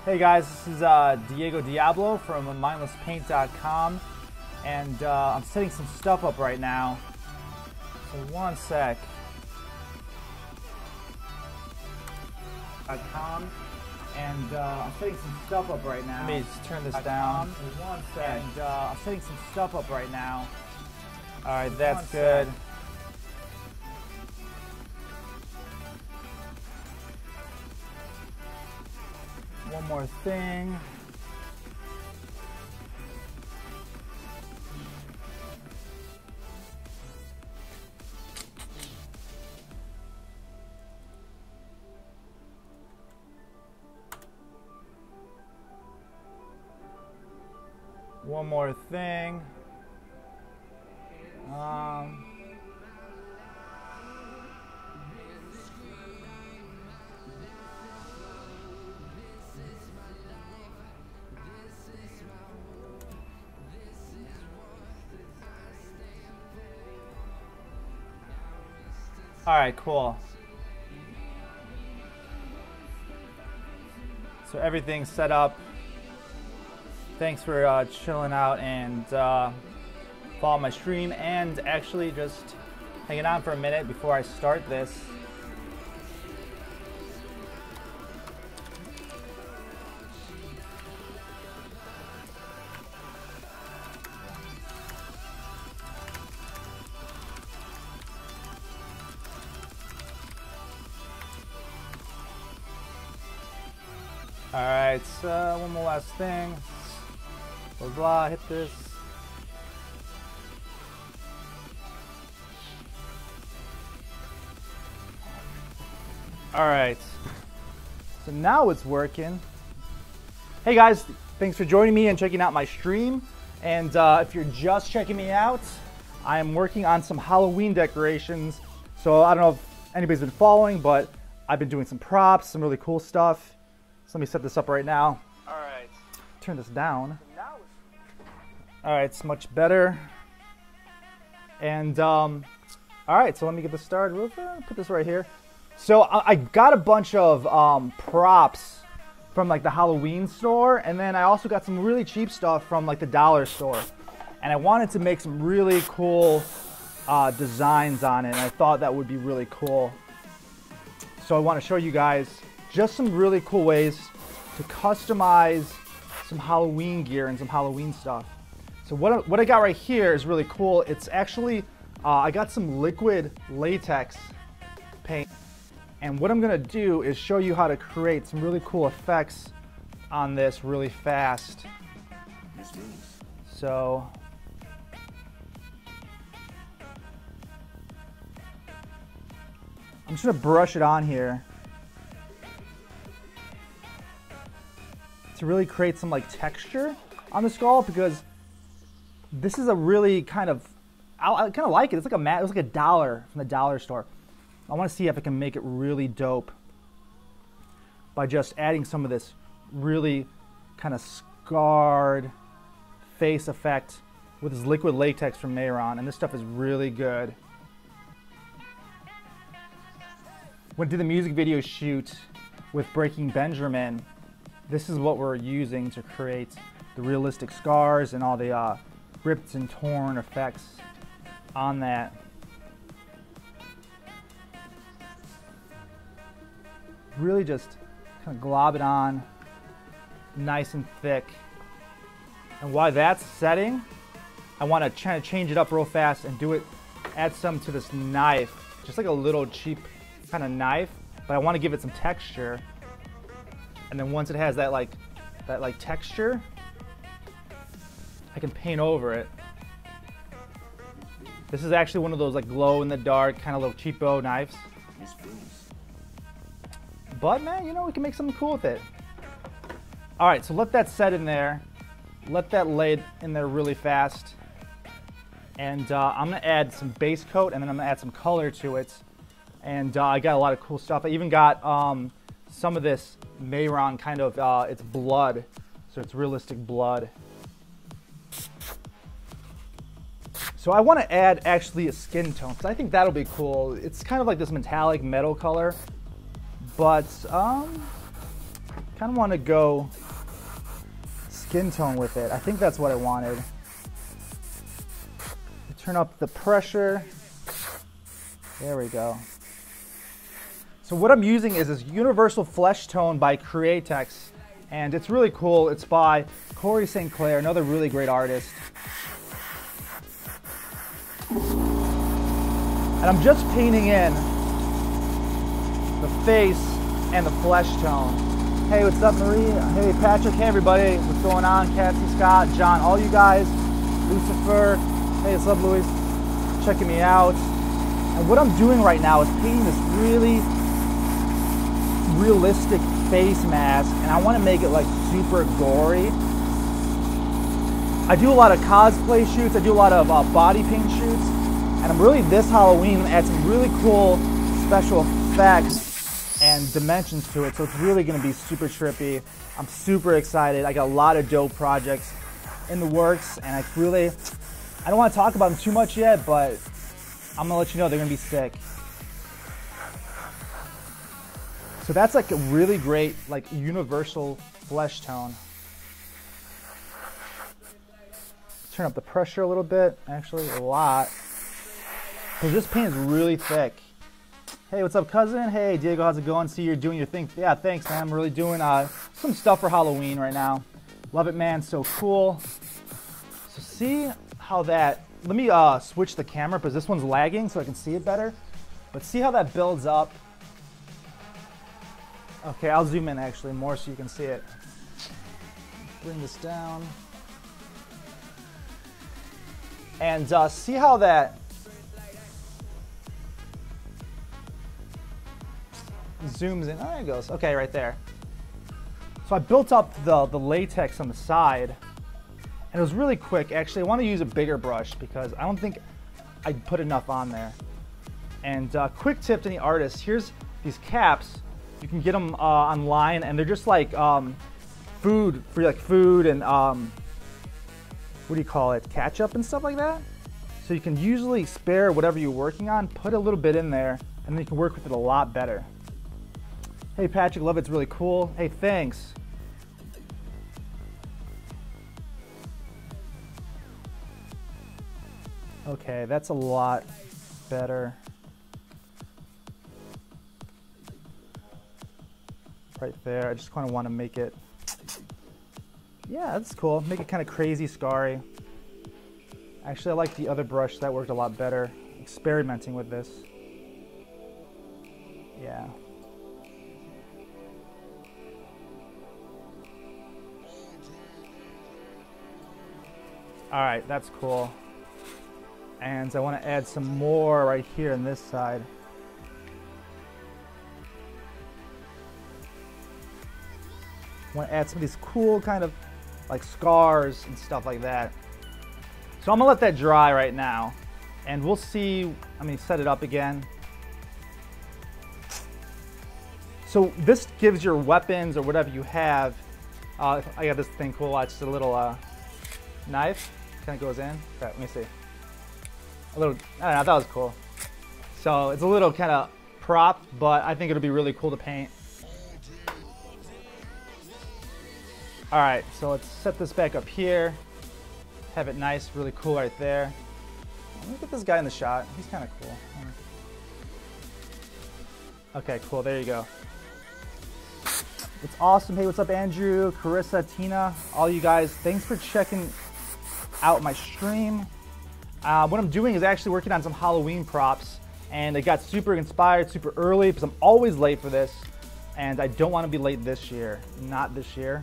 Hey guys, this is Diego Diablo from mindlesspaint.com, and I'm setting some stuff up right now. So one sec. And I'm setting some stuff up right now. Let me just turn this down. One sec. And I'm setting some stuff up right now. All right, that's good. One more thing. One more thing. All right, cool. So everything's set up. Thanks for chilling out and following my stream, and actually just hanging on for a minute before I start this. All right, so one more last thing. Blah, blah, hit this. All right, so now it's working. Hey guys, thanks for joining me and checking out my stream. And if you're just checking me out, I am working on some Halloween decorations. So I don't know if anybody's been following, but I've been doing some props, some really cool stuff. So let me set this up right now. All right. Turn this down. All right, it's much better. And all right, so let me get this started. We'll put this right here. So I got a bunch of props from like the Halloween store, and then I also got some really cheap stuff from like the dollar store. And I wanted to make some really cool designs on it, and I thought that would be really cool. So I want to show you guys just some really cool ways to customize some Halloween gear and some Halloween stuff. So what I got right here is really cool. It's actually, I got some liquid latex paint. And what I'm gonna do is show you how to create some really cool effects on this really fast. So, I'm just gonna brush it on here to really create some like texture on the skull, because this is a really kind of, I kind of like it. It's like it was like $1 from the dollar store. I want to see if I can make it really dope by just adding some of this really kind of scarred face effect with this liquid latex from Mayron, and this stuff is really good. When I did the music video shoot with Breaking Benjamin, this is what we're using to create the realistic scars and all the ripped and torn effects on that. Really just kind of glob it on nice and thick. And while that's setting, I want to try to change it up real fast and do it, add some to this knife, just like a little cheap kind of knife, but I want to give it some texture. And then once it has that like texture, I can paint over it. This is actually one of those like glow in the dark kind of little cheapo knives. But man, you know, we can make something cool with it. All right, so let that set in there. Let that lay in there really fast. And I'm gonna add some base coat, and then I'm gonna add some color to it. And I got a lot of cool stuff. I even got some of this Mayron kind of, it's blood. So it's realistic blood. So I want to add actually a skin tone, because I think that'll be cool. It's kind of like this metallic metal color, but kind kind of want to go skin tone with it. I think that's what I wanted. Turn up the pressure. There we go. So what I'm using is this Universal Flesh Tone by Createx, and it's really cool. It's by Corey St. Clair, another really great artist. And I'm just painting in the face and the flesh tone. Hey, what's up, Marie? Hey, Patrick. Hey, everybody. What's going on? Cassie, Scott, John, all you guys. Lucifer. Hey, what's up, Louis? Checking me out. And what I'm doing right now is painting this really realistic face mask, and I want to make it like super gory. I do a lot of cosplay shoots. I do a lot of body paint shoots, and I'm really this Halloween going to add some really cool special effects and dimensions to it, so it's really going to be super trippy. I'm super excited. I got a lot of dope projects in the works, and I don't want to talk about them too much yet, but I'm going to let you know they're going to be sick. So that's like a really great, like, universal flesh tone. Turn up the pressure a little bit, actually a lot, because this paint is really thick. Hey, what's up, cousin? Hey, Diego, how's it going? See, you're doing your thing. Yeah, thanks, man. I'm really doing some stuff for Halloween right now. Love it, man. So cool. So see how that, let me switch the camera because this one's lagging so I can see it better. But see how that builds up? Okay, I'll zoom in actually more so you can see it. Bring this down. And see how that zooms in. Oh, there it goes. Okay, right there. So I built up the latex on the side, and it was really quick. Actually, I want to use a bigger brush because I don't think I put enough on there. And quick tip to any artist, here's these caps. You can get them online, and they're just like food and what do you call it, ketchup and stuff like that. So you can usually spare whatever you're working on, put a little bit in there, and then you can work with it a lot better. Hey Patrick, love it, it's really cool. Hey, thanks. Okay, that's a lot better. Right there, I just kind of want to make it, yeah, that's cool. Make it kind of crazy, scarry. Actually, I like the other brush, that worked a lot better. Experimenting with this. Yeah. All right, that's cool. And I want to add some more right here on this side. I want to add some of these cool kind of like scars and stuff like that. So I'm gonna let that dry right now, and we'll see. I mean, set it up again. So this gives your weapons or whatever you have. I got this thing cool. It's just a little knife. Kind of goes in. Okay, let me see. A little. I don't know. I thought it was cool. So it's a little kind of prop, but I think it'll be really cool to paint. All right, so let's set this back up here. Have it nice, really cool right there. Let me get this guy in the shot. He's kind of cool. Okay, cool, there you go. It's awesome. Hey, what's up, Andrew, Carissa, Tina, all you guys. Thanks for checking out my stream. What I'm doing is actually working on some Halloween props, and I got super inspired super early because I'm always late for this, and I don't want to be late this year. Not this year.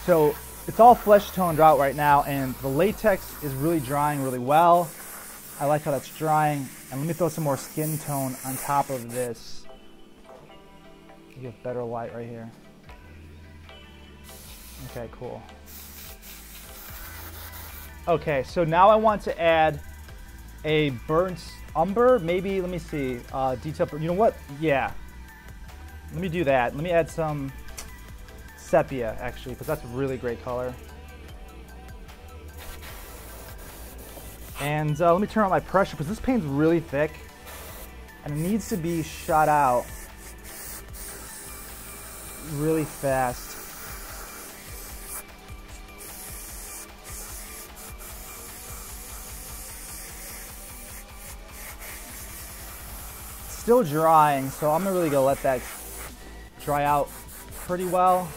So it's all flesh toned out right now, and the latex is really drying really well. I like how that's drying. And let me throw some more skin tone on top of this. You get better light right here. Okay, cool. Okay, so now I want to add a burnt umber, maybe, let me see, detail, you know what? Yeah, let me do that. Let me add some sepia, actually, because that's a really great color. And let me turn on my pressure, because this paint's really thick, and it needs to be shot out. really fast. Still drying, so I'm really gonna let that dry out pretty well.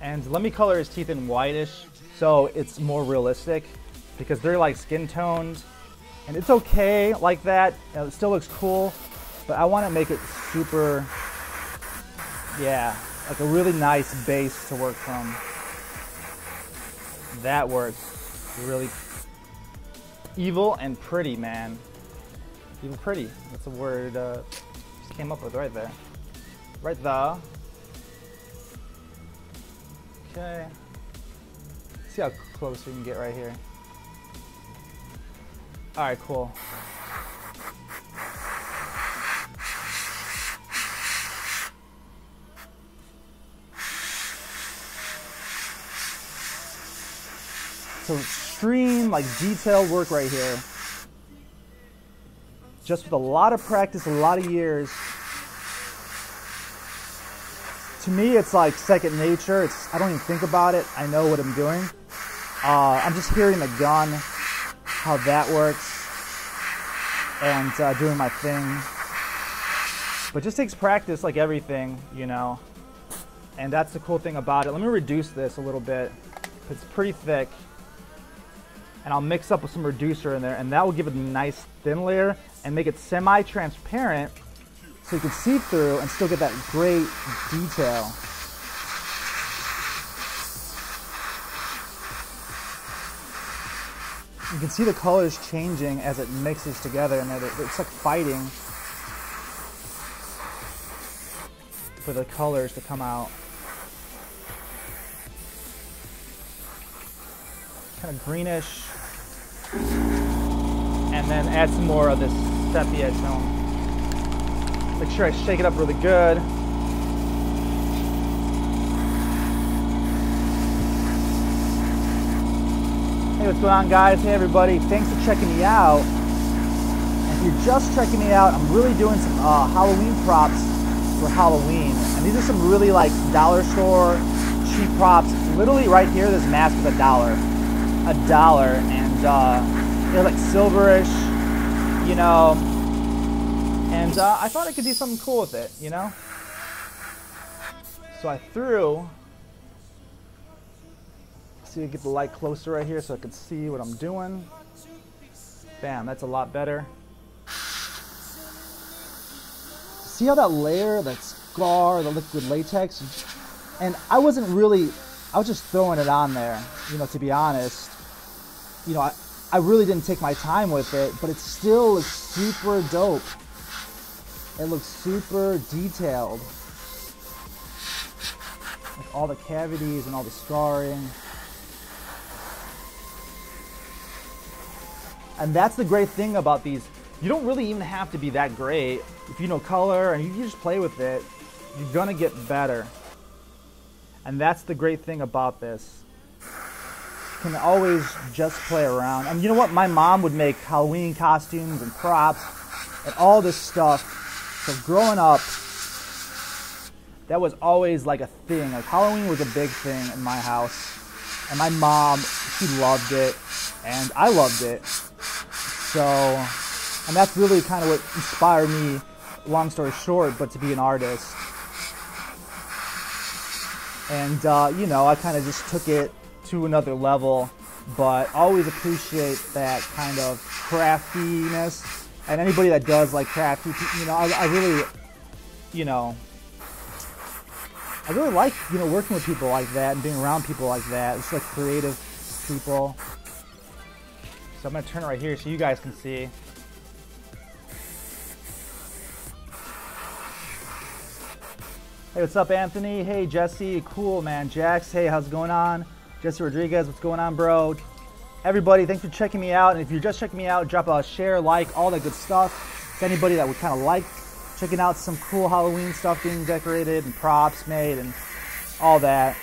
And let me color his teeth in whitish so it's more realistic, because they're like skin toned, and it's okay like that. It still looks cool, but I want to make it super, yeah, like a really nice base to work from. That works really evil and pretty, man. Evil pretty. That's a word just came up with right there. Right there. Okay. See how close we can get right here. All right, cool. So extreme, like, detailed work right here. Just with a lot of practice, a lot of years. To me, it's like second nature. I don't even think about it. I know what I'm doing. I'm just hearing the gun, how that works, and doing my thing. But it just takes practice, like everything, you know. And that's the cool thing about it. Let me reduce this a little bit. It's pretty thick. And I'll mix up with some reducer in there, and that will give it a nice thin layer and make it semi-transparent so you can see through and still get that great detail. You can see the colors changing as it mixes together, and it's like fighting for the colors to come out. Kind of greenish. And then add some more of this sepia tone. Make sure I shake it up really good. Hey, what's going on, guys? Hey, everybody. Thanks for checking me out. And if you're just checking me out, I'm really doing some Halloween props for Halloween. And these are some really like dollar store cheap props. Literally right here, this mask is $1. $1. And they're like silverish, you know. And I thought I could do something cool with it, you know? So I threw, see, I get the light closer right here so I can see what I'm doing. Bam, that's a lot better. See how that layer, that scar, the liquid latex? And I was just throwing it on there, you know, to be honest. You know, I really didn't take my time with it, but it still looks super dope. It looks super detailed. Like all the cavities and all the scarring. And that's the great thing about these. You don't really even have to be that great. If you know color and you just play with it, you're gonna get better. And that's the great thing about this. You can always just play around. And you know what? My mom would make Halloween costumes and props and all this stuff. So growing up, that was always like a thing. Like Halloween was a big thing in my house. And my mom, she loved it. And I loved it. So, and that's really kind of what inspired me, long story short, but to be an artist. And, you know, I kind of just took it to another level, but always appreciate that kind of craftiness. And anybody that does like crafty, you know, I really, you know, I really like, you know, working with people like that and being around people like that. It's like creative people. So I'm going to turn it right here so you guys can see. Hey, what's up, Anthony? Hey, Jesse. Cool, man. Jax, hey, how's it going on? Jesse Rodriguez, what's going on, bro? Everybody, thanks for checking me out. And if you're just checking me out, drop a share, like, all that good stuff. To anybody that would kind of like checking out some cool Halloween stuff being decorated and props made and all that.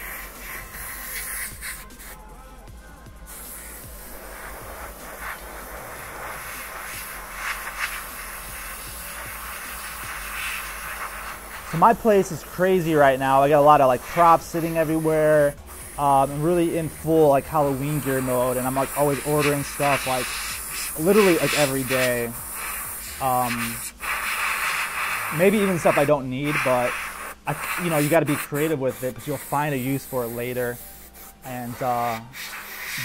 So my place is crazy right now. I got a lot of like props sitting everywhere. I'm really in full like Halloween gear mode, and I'm like always ordering stuff like literally like every day. Maybe even stuff I don't need, but you know, you got to be creative with it because you'll find a use for it later. And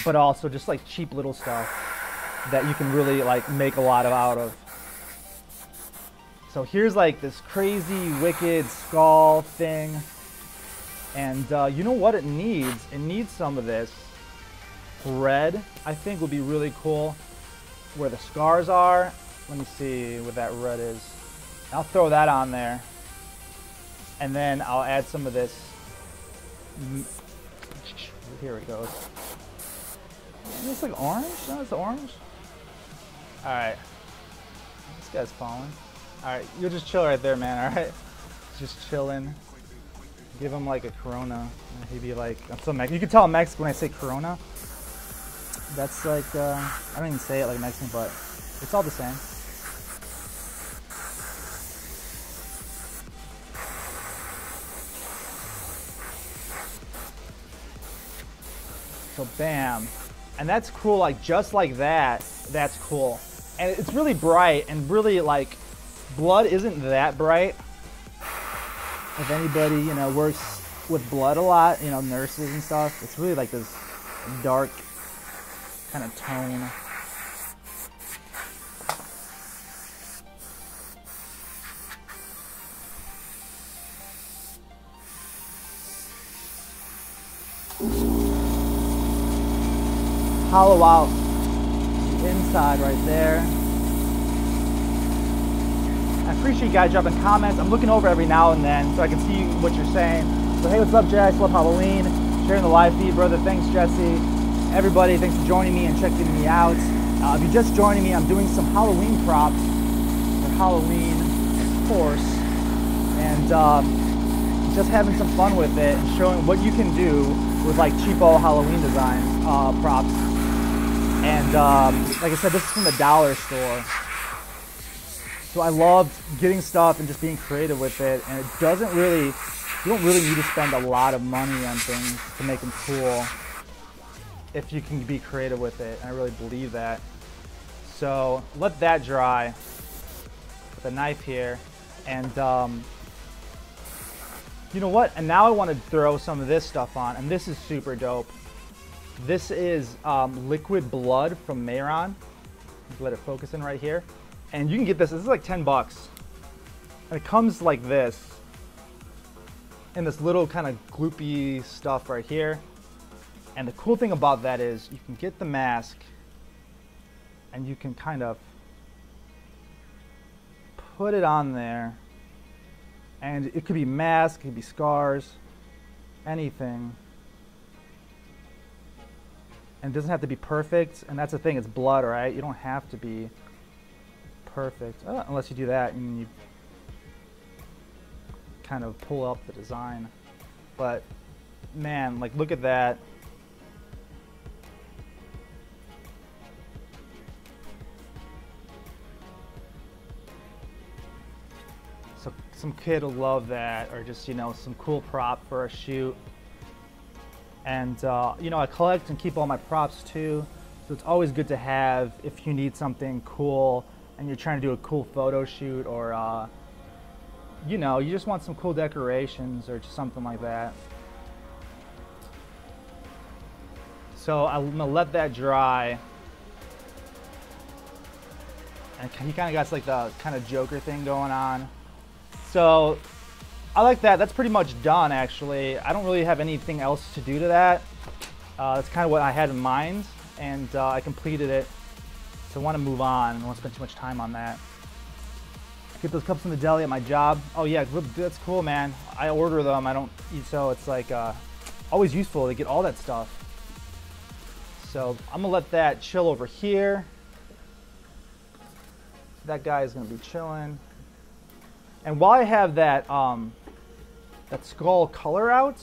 but also just like cheap little stuff that you can really like make a lot out of. So here's like this crazy wicked skull thing, and you know what it needs? It needs some of this red. I think would be really cool where the scars are. Let me see what that red is. I'll throw that on there, and then I'll add some of this. Here it goes. Is this like orange? No, it's orange. All right, this guy's falling. All right, you'll just chill right there, man. All right, just chilling. Give him like a Corona. He'd be like, I'm so Mexican. You can tell I'm Mexican when I say Corona. That's like, I don't even say it like Mexican, but it's all the same. So bam, and that's cool. Like just like that, that's cool. And it's really bright and really like, blood isn't that bright. If anybody, you know, works with blood a lot, you know, nurses and stuff, it's really like this dark kind of tone. Hollow out the inside right there. I appreciate you guys dropping comments. I'm looking over every now and then so I can see what you're saying. So hey, what's up, Jess? Love Halloween. Sharing the live feed, brother. Thanks, Jesse. Everybody, thanks for joining me and checking me out. If you're just joining me, I'm doing some Halloween props for Halloween, of course, and just having some fun with it and showing what you can do with like cheapo Halloween designs, props. And like I said, this is from the dollar store. So I loved getting stuff and just being creative with it. And it doesn't really, you don't really need to spend a lot of money on things to make them cool if you can be creative with it. And I really believe that. So let that dry with a knife here. And you know what? And now I want to throw some of this stuff on. And this is super dope. This is liquid blood from Mayron. Let it focus in right here. And you can get this. This is like 10 bucks. And it comes like this. In this little kind of gloopy stuff right here. And the cool thing about that is you can get the mask and you can kind of put it on there. And it could be mask, it could be scars, anything. And it doesn't have to be perfect, and that's the thing, it's blood, right? You don't have to be perfect, unless you do that and you kind of pull up the design. But man, like look at that. So some kid will love that, or just, you know, some cool prop for a shoot. And you know, I collect and keep all my props too, so it's always good to have if you need something cool and you're trying to do a cool photo shoot, or you know, you just want some cool decorations or just something like that. So I'm gonna let that dry. And he kind of got like the kind of Joker thing going on. So I like that. That's pretty much done, actually. I don't really have anything else to do to that. That's kind of what I had in mind, and I completed it. So I want to move on. I don't want to spend too much time on that. Get those cups in the deli at my job. Oh yeah, that's cool, man. I order them. I don't eat, so it's like always useful to get all that stuff. So I'm gonna let that chill over here. That guy is gonna be chilling. And while I have that that skull color out,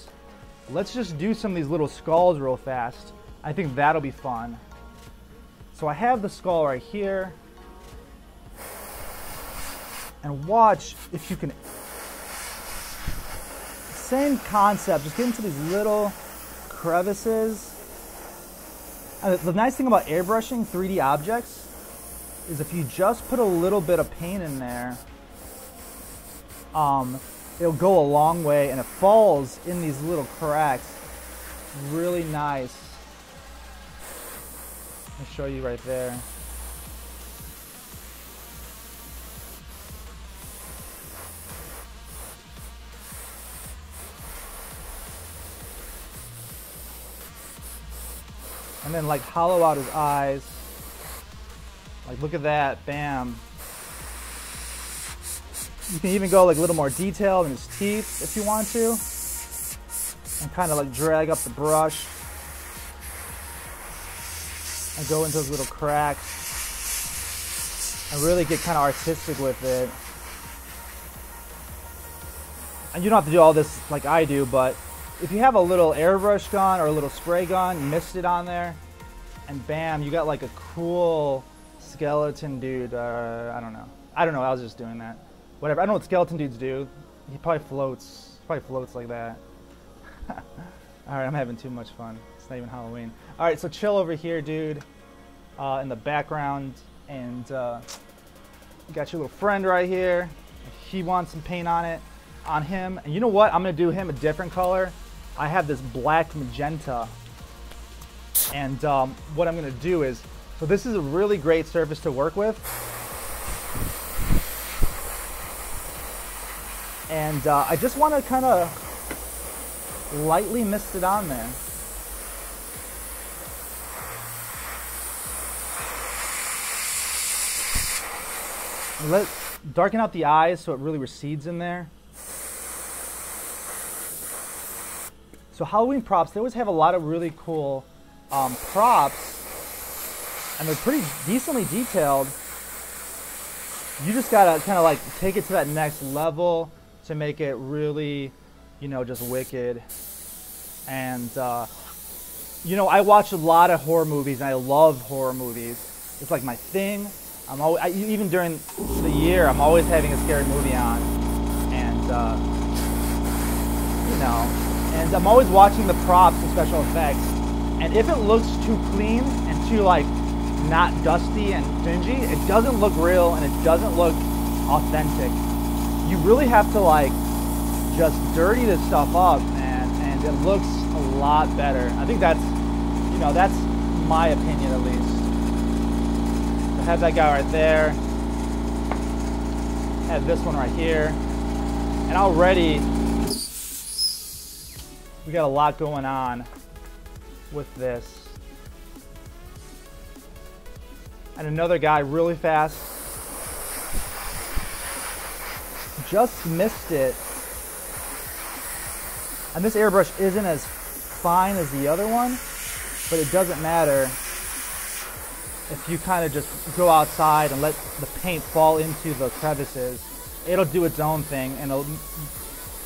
let's just do some of these little skulls real fast. I think that'll be fun. So I have the skull right here. And watch if you can same concept, just get into these little crevices. And the nice thing about airbrushing 3D objects is if you just put a little bit of paint in there, it'll go a long way, and it falls in these little cracks. Really nice. I'll show you right there. And then like hollow out his eyes. Like look at that, bam. You can even go like a little more detailed in his teeth if you want to. And kind of like drag up the brush. And go into those little cracks. And really get kind of artistic with it. And you don't have to do all this like I do, but if you have a little airbrush gun or a little spray gun, you mist it on there, and bam, you got like a cool skeleton dude. I don't know, I was just doing that. Whatever, I don't know what skeleton dudes do. He probably floats like that. Alright, I'm having too much fun. It's not even Halloween. Alright, so chill over here, dude, in the background, and you got your little friend right here. He wants some paint on him. And you know what? I'm gonna do him a different color. I have this black magenta, and what I'm gonna do is, so this is a really great surface to work with, and I just want to kind of lightly mist it on there. Darken out the eyes so it really recedes in there. So Halloween props, they always have a lot of really cool props, and they're pretty decently detailed. You just gotta kind of like take it to that next level to make it really, you know, just wicked. And you know, I watch a lot of horror movies, and I love horror movies. It's like my thing. Even during the year, I'm always having a scary movie on, and you know. And I'm always watching the props and special effects. And if it looks too clean and too like not dusty and dingy, it doesn't look real and it doesn't look authentic. You really have to like just dirty this stuff up, man, and it looks a lot better. I think that's, you know, that's my opinion at least. So have that guy right there. Have this one right here. And already we got a lot going on with this. And another guy really fast. Just missed it. And this airbrush isn't as fine as the other one, but it doesn't matter if you kind of just go outside and let the paint fall into the crevices. It'll do its own thing, and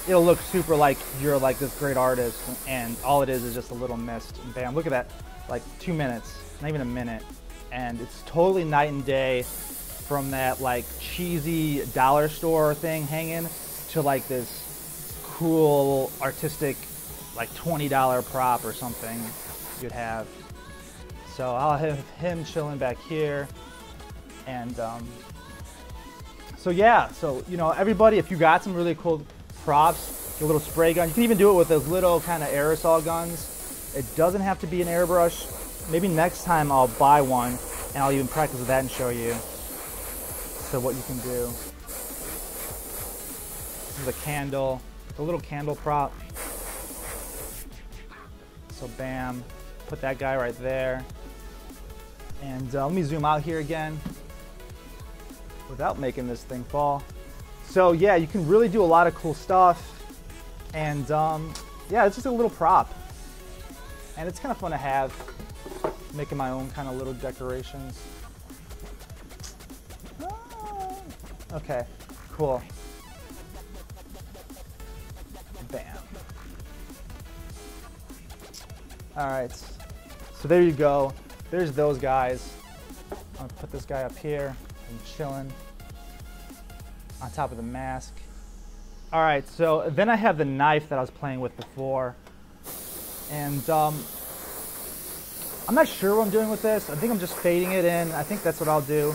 it'll look super like you're like this great artist, and all it is just a little mist, and bam, look at that, like 2 minutes, not even a minute, and it's totally night and day from that like cheesy dollar store thing hanging to like this cool artistic like $20 prop or something you'd have. So I'll have him chilling back here, and so yeah, so you know, everybody, if you got some really cool props, your little spray gun, you can even do it with those little kind of aerosol guns. It doesn't have to be an airbrush. Maybe next time I'll buy one and I'll even practice with that and show you so what you can do. This is a candle, a little candle prop. So bam, put that guy right there. And let me zoom out here again without making this thing fall. So yeah, you can really do a lot of cool stuff, and yeah, it's just a little prop, and it's kind of fun to have, making my own kind of little decorations. Okay, cool. Bam. All right, so there you go. There's those guys. I'll put this guy up here and chilling on top of the mask. All right, so then I have the knife that I was playing with before. And I'm not sure what I'm doing with this. I think I'm just fading it in. I think that's what I'll do.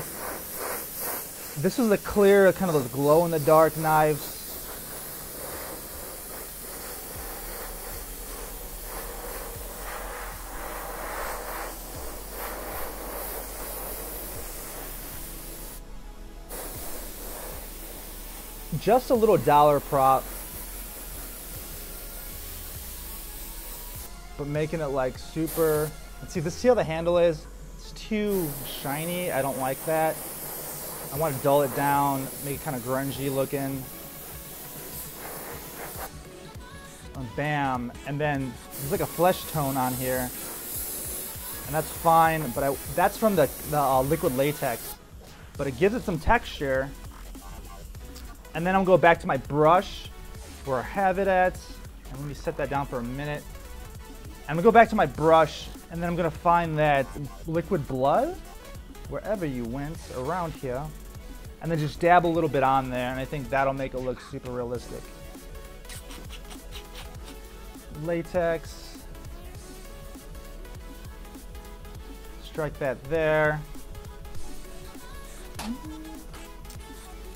This is the clear, kind of those glow-in-the-dark knives. Just a little dollar prop, but making it like super. Let's see how the handle is? It's too shiny. I don't like that. I want to dull it down, make it kind of grungy looking. And bam, and then there's like a flesh tone on here, and that's fine. But that's from the liquid latex, but it gives it some texture. And then I'm going to go back to my brush where I have it at. And let me set that down for a minute. I'm going to go back to my brush, and then I'm going to find that liquid blood, wherever you went, around here. And then just dab a little bit on there, and I think that'll make it look super realistic. Latex. Strike that there.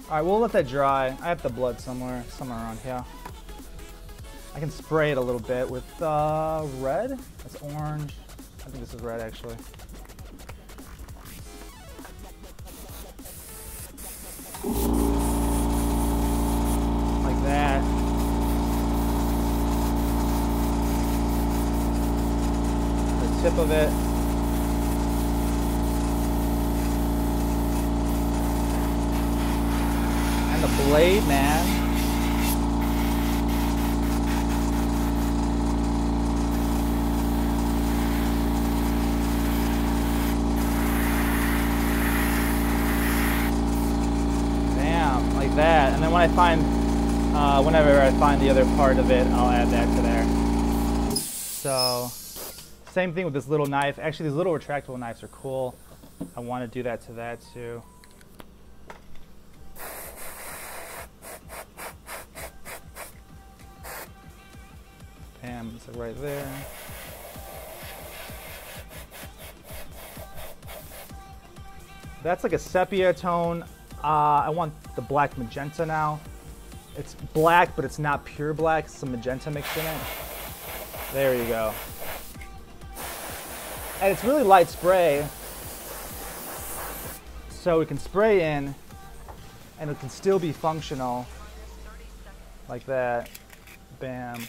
All right, we'll let that dry. I have the blood somewhere around here. I can spray it a little bit with red. That's orange. I think this is red, actually. Like that. The tip of it. The blade, man. Bam, like that. And then when I find, whenever I find the other part of it, I'll add that to there. So, same thing with this little knife. Actually, these little retractable knives are cool. I want to do that to that too. It's like right there. That's like a sepia tone. I want the black magenta now. It's black, but it's not pure black. Some magenta mixed in it. There you go. And it's really light spray, so it can spray in, and it can still be functional, like that. Bam.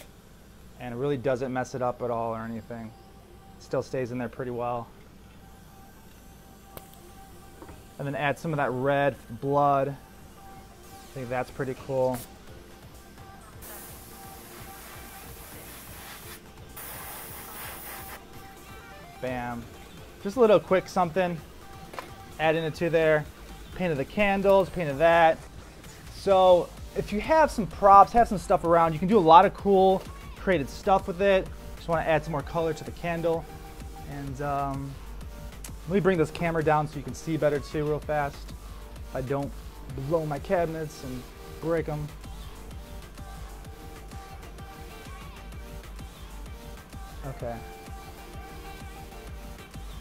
And it really doesn't mess it up at all or anything. It still stays in there pretty well. And then add some of that red blood. I think that's pretty cool. Bam. Just a little quick something. Adding it to there. Painted the candles, painted that. So if you have some props, have some stuff around, you can do a lot of cool created stuff with it. Just want to add some more color to the candle. And let me bring this camera down so you can see better too real fast. If I don't blow my cabinets and break them. Okay.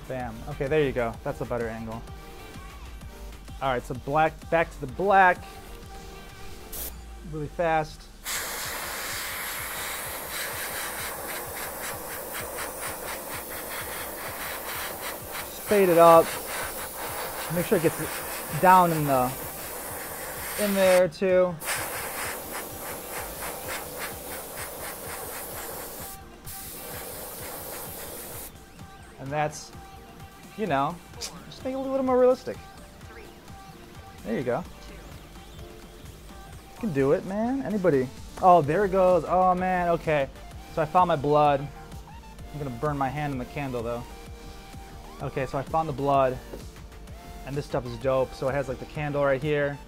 Bam. Okay, there you go. That's a better angle. All right, so black, back to the black. Really fast. Fade it up. Make sure it gets down in there too. And that's, you know, just make it a little more realistic. There you go. You can do it, man. Anybody. Oh, there it goes. Oh man, okay. So I found my blood. I'm gonna burn my hand in the candle though. Okay, so I found the blood, and this stuff is dope. So it has like the candle right here.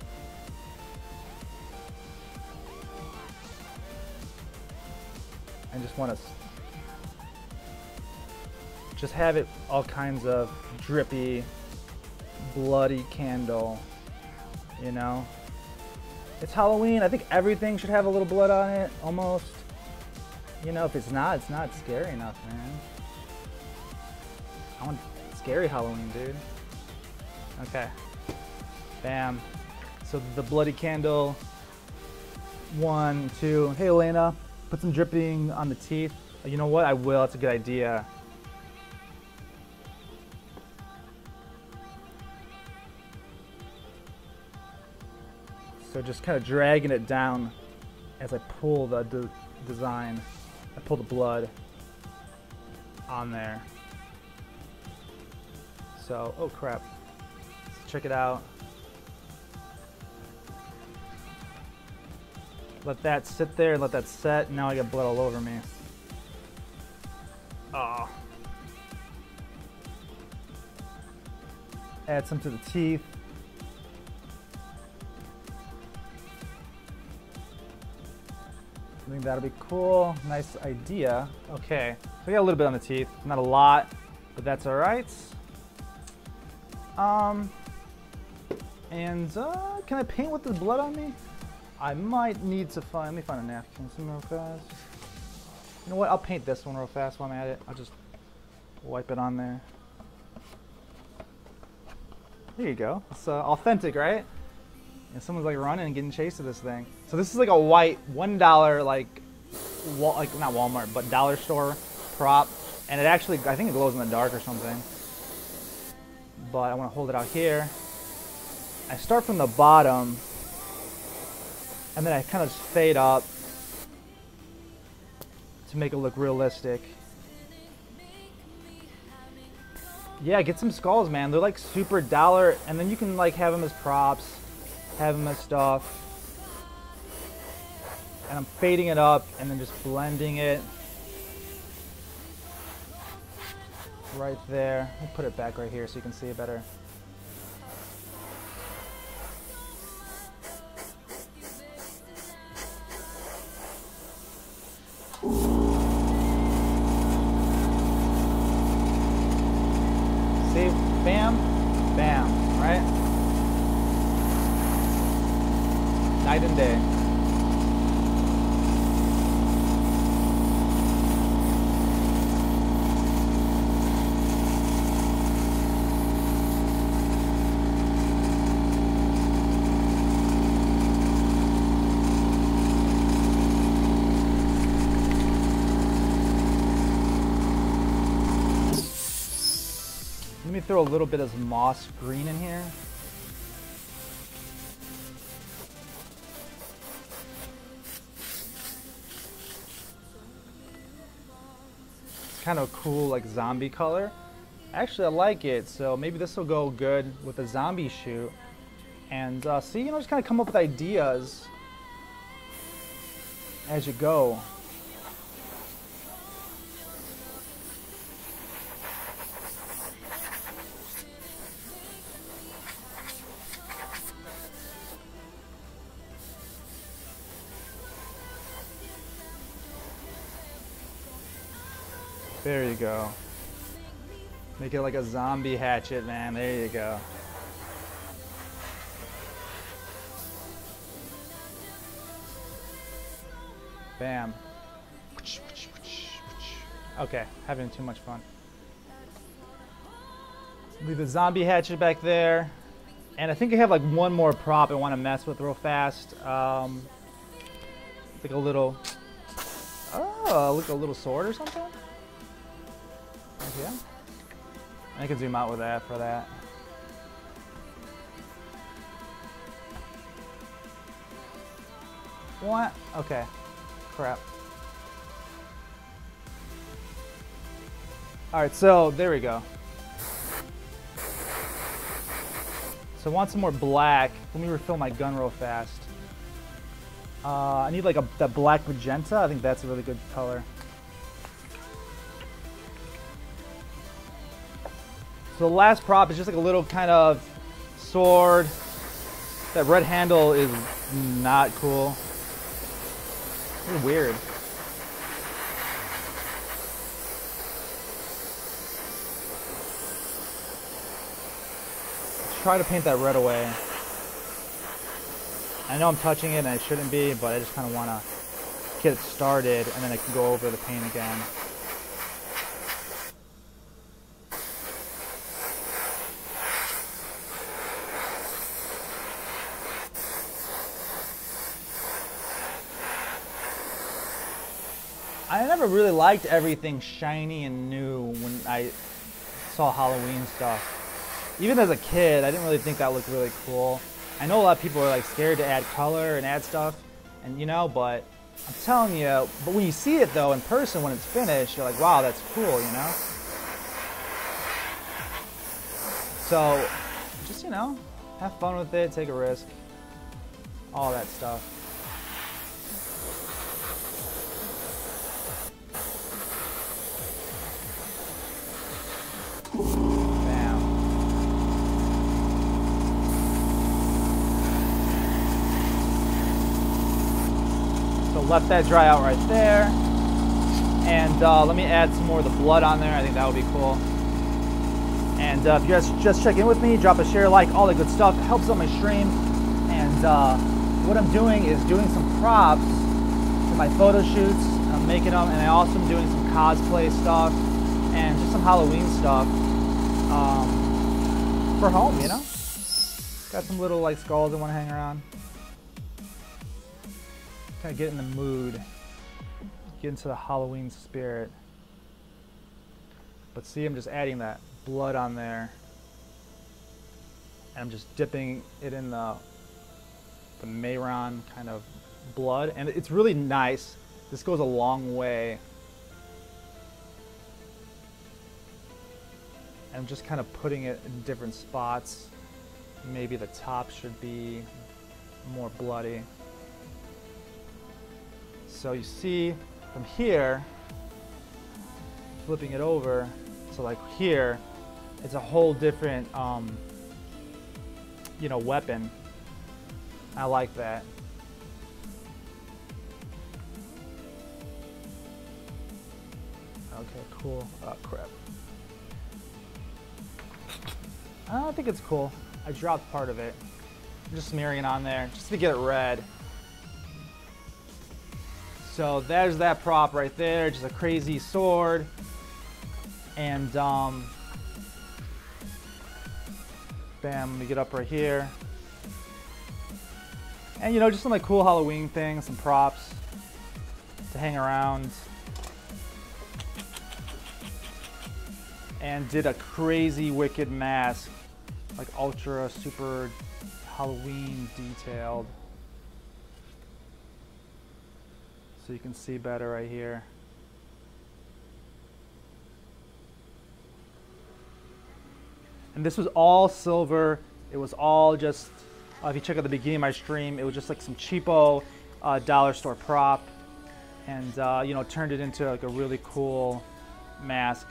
I just want to just have it all kinds of drippy, bloody candle, you know? It's Halloween. I think everything should have a little blood on it, almost. You know, if it's not scary enough, man. I want scary Halloween, dude. Okay. Bam. So the bloody candle. 1, 2. Hey, Elena. Put some dripping on the teeth. You know what? I will. That's a good idea. So just kind of dragging it down as I pull the design. I pull the blood on there. So, oh crap. Let's check it out. Let that sit there, let that set. Now I got blood all over me. Oh. Add some to the teeth. I think that'll be cool. Nice idea. Okay, so I got a little bit on the teeth. Not a lot, but that's all right. Can I paint with the blood on me? I might need to find, let me find a napkin real fast. You know what, I'll paint this one real fast while I'm at it. I'll just wipe it on there. There you go. It's authentic, right? And someone's like running and getting chased to this thing. So this is like a white $1 like not Walmart, but dollar store prop. And it actually, I think it glows in the dark or something. But I want to hold it out here. I start from the bottom. And then I kind of fade up to make it look realistic. Yeah, get some skulls, man. They're like super dollar, and then you can like have them as props, have them as stuff. And I'm fading it up and then just blending it right there. Let me put it back right here so you can see it better. See, bam, bam, right? Night and day. Let me throw a little bit of moss green in here. It's kind of a cool like zombie color. Actually, I like it, so maybe this will go good with a zombie shoot. And see, you know, just kind of come up with ideas as you go. There you go. Make it like a zombie hatchet, man. There you go. Bam. Okay, having too much fun. Leave the zombie hatchet back there. And I think I have like one more prop I want to mess with real fast. Like a little, like a little sword or something? Yeah. I can zoom out with that for that. What? Okay. Crap. Alright, so there we go. So I want some more black. Let me refill my gun real fast. I need like that black magenta. I think that's a really good color. So the last prop is just like a little kind of sword. That red handle is not cool. It's weird. Let's try to paint that red away. I know I'm touching it and I shouldn't be, but I just kind of want to get it started and then I can go over the paint again. I never really liked everything shiny and new when I saw Halloween stuff. Even as a kid, I didn't really think that looked really cool. I know a lot of people are like scared to add color and add stuff, and you know, but I'm telling you, but when you see it though in person when it's finished, you're like, wow, that's cool, you know? So, just, you know, have fun with it, take a risk, all that stuff. Bam. So let that dry out right there. And let me add some more of the blood on there. I think that would be cool. And if you guys just check in with me, drop a share, like, all that good stuff. It helps out my stream. And what I'm doing is doing some props for my photo shoots. I'm making them, and I also am doing some cosplay stuff and just some Halloween stuff for home, you know? Got some little like skulls I want to hang around. Kind of get in the mood, get into the Halloween spirit. But see, I'm just adding that blood on there, and I'm just dipping it in the Mayron kind of blood, and it's really nice. This goes a long way. I'm just kind of putting it in different spots. Maybe the top should be more bloody. So you see from here, flipping it over, so like here, it's a whole different, you know, weapon. I like that. Okay, cool. Oh, crap. I think it's cool. I dropped part of it. I'm just smearing it on there just to get it red. So there's that prop right there, just a crazy sword. And bam, let me get up right here. And you know, just some like cool Halloween things, some props to hang around. And did a crazy wicked mask, like ultra super Halloween detailed. So you can see better right here. And this was all silver. It was all just, if you check out the beginning of my stream, it was just like some cheapo dollar store prop. And you know, turned it into like a really cool mask.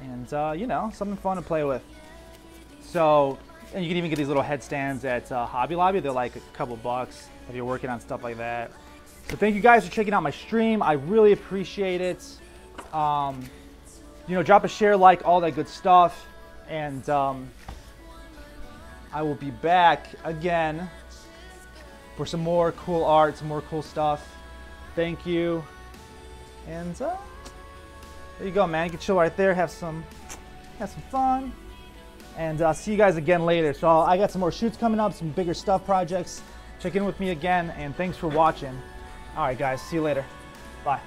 And you know, something fun to play with. So, and you can even get these little headstands at Hobby Lobby. They're like a couple bucks if you're working on stuff like that. So thank you guys for checking out my stream. I really appreciate it. You know, drop a share, like, all that good stuff. And I will be back again for some more cool art, some more cool stuff. Thank you. And there you go, man. You can chill right there, have some fun. And see you guys again later. So I got some more shoots coming up, some bigger stuff projects. Check in with me again, and thanks for watching. All right, guys. See you later. Bye.